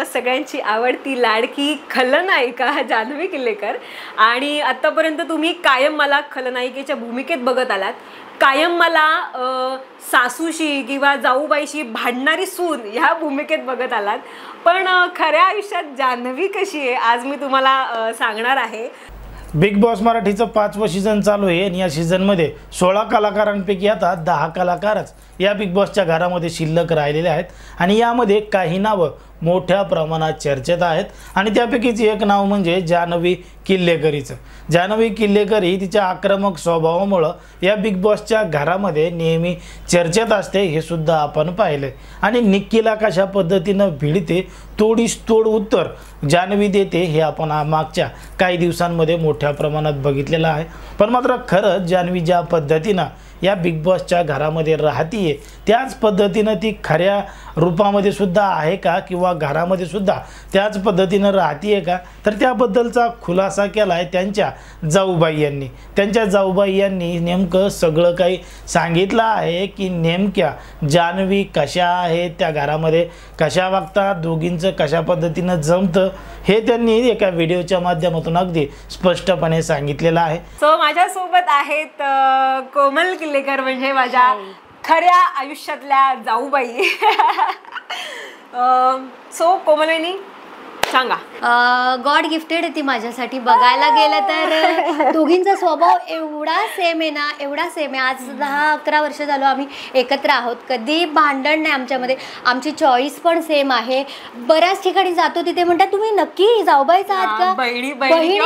आम्हा सगळ्यांची आवडती लाडकी खलनायिका जान्हवी किल्लेकर। आणि आतापर्यंत तुम्ही कायम मला खलनायिकेच्या भूमिकेत बघत आलात, कायम मला सासूशी किंवा जाऊबाईशी भांडणारी सून ह्या भूमिकेत बघत आलात। पण खऱ्या आयुष्यात जान्हवी कशी आहे आज मी तुम्हाला सांगणार आहे। बिग बॉस मराठीचं 5वं सीझन चालू आहे आणि या सीझनमध्ये 16 कलाकारांपैकी आता 10 कलाकारच या बिग बॉसच्या घरामध्ये शिल्लक राहिलेले आहेत आणि यामध्ये काही नावं मोठ्या प्रमाणात चर्चेत आहेत आणि त्यापैकीच एक नाव म्हणजे जान्हवी किल्लेकरीचं। जान्हवी किल्लेकर ही तिच्या आक्रमक स्वभावामुळे या बिग बॉसच्या घरामध्ये नेहमी चर्चेत असते, हे सुद्धा आपण पाहिले। आणि निक्कीला कशा पद्धतीनं भिडते तोडीस तोड उत्तर जान्हवी देते हे आपण मागच्या काही दिवसांमध्ये मोठ्या प्रमाणात बघितलेलं आहे। पण मात्र खरंच जान्हवी ज्या पद्धतीनं या बिग बॉसच्या घरामध्ये राहतीये त्याच पद्धतीनं ती खऱ्या रूपामध्ये सुद्धा आहे का किंवा घरामध्ये सुद्धा त्याच पद्धतीनं राहतीये का, तर त्याबद्दलचा खुलासा केला आहे त्यांच्या जाऊबाई यांनी। त्यांच्या जाऊबाई यांनी नेमकं सगळं काही सांगितलं आहे की नेमक्या जान्हवी कशा आहेत, त्या घरामध्ये कशा वागतात, दोघींचं कशा पद्धतीनं जमतं हे त्यांनी एका व्हिडिओच्या माध्यमातून अगदी स्पष्टपणे सांगितलेलं आहे। सो माझ्यासोबत आहेत कोमल किल्लेकर म्हणजे माझ्या खऱ्या आयुष्यातल्या जाऊबाई। सो कोमल वहिनी सांगा। गॉड गिफ्टेड आहे ती माझ्यासाठी। बघायला गेलं तर दोघींचा स्वभाव एवढा सेम आहे ना, एवढा सेम आहे। आज 10-11 वर्ष झालो आम्ही एकत्र आहोत, कधी भांडण नाही आमच्यामध्ये। आमची चॉईस पण सेम आहे। बऱ्याच ठिकाणी जातो तिथे म्हणतात तुम्ही नक्की जाऊबाईच आहात का, बहिणी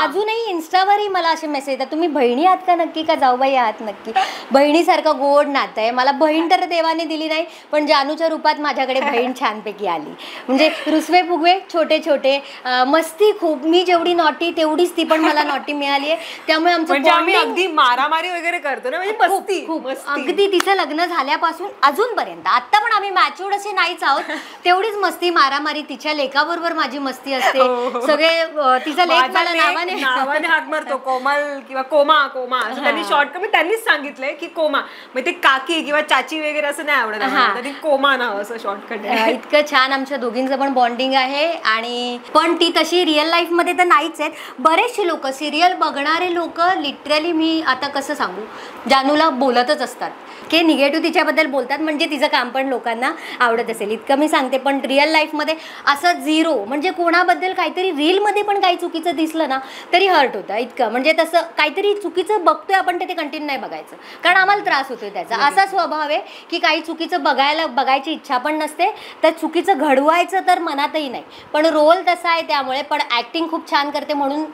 अजूनही इंस्टावरही मला असे मेसेज येतात तुम्ही बहिणी आहात का नक्की, का जाऊबाई आहात नक्की। बहिणीसारखं गोड नातं आहे। मला बहीण तर देवाने दिली नाही पण जानूच्या रूपात माझ्याकडे बहीण छानपैकी आली। म्हणजे रुसवे फुगवे छोटे छोटे, मस्ती खूप। मी जेवढी नॉटी तेवढीच ती पण मला नॉटी मिळाली आहे। त्यामुळे आमचं आम्ही अगदी मारामारी वगैरे करतो ना, म्हणजे मस्ती खूप अगदी। तिचं लग्न झाल्यापासून अजूनपर्यंत आता पण आम्ही मॅच्युअर्ड असे नाहीच आहोत, तेवढीच मस्ती मारामारी। तिच्या लेकाबरोबर माझी मस्ती असते। सगळे तिचा लेक मला नावाने हाक मारतो, कोमल किंवा कोमा कोमा असं त्यांनी शॉर्टकट मी त्यांनीच सांगितलंय की कोमा, मग ते काकी किंवा चाची वगैरे असं नाही आवडत, कोमा नाव असं शॉर्टकट आहे। इतकं छान आमच्या दोघींचं पण बॉन्डिंग आहे। आणि पण ती तशी रिअल लाईफ मध्ये तर नाहीच आहेत। बरेचसे लोक सिरियल बघणारे लोक लिटरली मी आता कसं सांगू, जानूला बोलतच असतात की निगेटिव्ह तिच्याबद्दल बोलतात म्हणजे तिचं काम पण लोकांना आवडत असेल इतकं मी सांगते। पण रिअल लाईफमध्ये असं झिरो, म्हणजे कोणाबद्दल काहीतरी रीलमध्ये पण काही चुकीचं दिसलं ना तरी हर्ट होतं इतकं। म्हणजे तसं काहीतरी चुकीचं बघतोय आपण ते कंटिन्यू नाही बघायचं, कारण आम्हाला त्रास होतोय त्याचा। असा स्वभाव आहे की काही चुकीचं बघायची इच्छा पण नसते, तर चुकीचं घडवायचं तर मनातही नाही, पण रोल तसा आहे त्यामुळे। पण ॲक्टिंग खूप छान करते म्हणून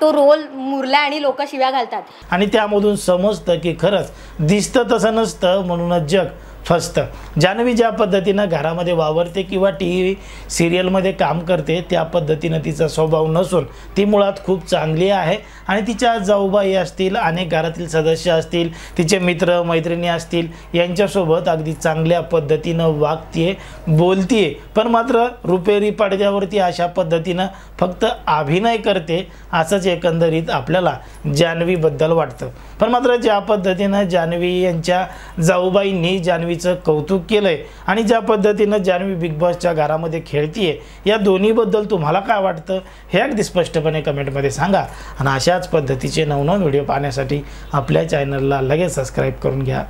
तो रोल मुरला आणि लोक शिव्या घालतात आणि त्यामधून समजतं की खरंच दिसतं तसं नसतं, म्हणूनच जग फसतं। जान्हवी ज्या पद्धतीनं घरामध्ये वावरते किंवा TV सिरियलमध्ये काम करते त्या पद्धतीनं तिचा स्वभाव नसून ती मुळात खूप चांगली आहे। आणि तिच्या जाऊबाई असतील, अनेक घरातील सदस्य असतील, तिचे मित्र मैत्रिणी असतील, यांच्यासोबत अगदी चांगल्या पद्धतीनं वागते बोलते। पण मात्र रुपेरी पडद्यावरती अशा पद्धतीनं फक्त अभिनय करते असंच एकंदरीत आपल्याला जान्हवीबद्दल वाटतं। पण मात्र ज्या पद्धतीनं जान्हवी यांच्या जाऊबाईंनी जान्हवीचं कौतुक केलंय आणि ज्या पद्धतीनं जान्हवी बिग बॉसच्या घरामध्ये खेळतीये, या दोन्हीबद्दल तुम्हाला काय वाटतं हे अगदी स्पष्टपणे कमेंटमध्ये सांगा। आणि अशाच पद्धतीचे नवनवीन व्हिडिओ पाहण्यासाठी आपल्या चॅनलला लगेच सबस्क्राईब करून घ्या।